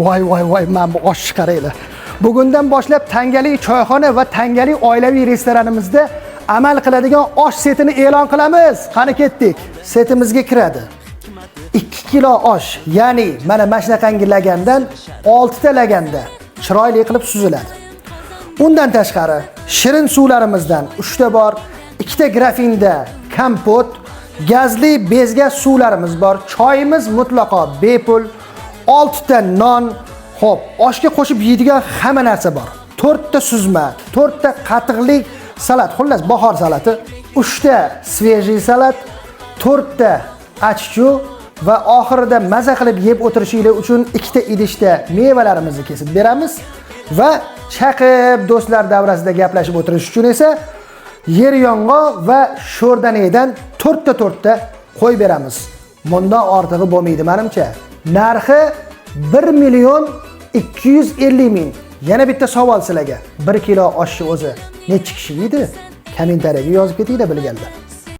Voy voy voy, men bu osh qaraylar. Bugundan boshlab tangali choyxona va tangali oilaviy restoranimizda amal qiladigan osh setini e'lon qilamiz. Qani ketdik. Setimizga kiradi 2 kilo osh, ya'ni mana shunaqangi lagandan 6 ta laganda chiroyli qilib suziladi. Undan tashqari shirin suvlarimizdan 3 ta bor, 2 ta grafinda kompot, gazli bezga suvlarimiz bor, choyimiz mutlaqo bepul, 6 ta non, xo'p, oshga qo'shib yeydigan hamma narsa bor. 4 ta suzma, 4 ta qatiqli salat, xullas bahor salati, 3 ta svejiy salat, 4 ta achchu va oxirida maza qilib yeb o'tirishinglar uchun 2 ta idishda mevalarimizni kesib beramiz va chaqib do'stlar davrasida gaplashib o'tirish uchun esa yer yong'oq va sho'rdaniydan 4 ta qo'y beramiz. Bundan ortig'i bo'lmaydi menimcha. Narxi 1.250.000. Yana bitta savol sizlarga. 1 kilo oshni o'zi necha kishi yeydi? Kommentariyaga yozib ketinglar bilganlar.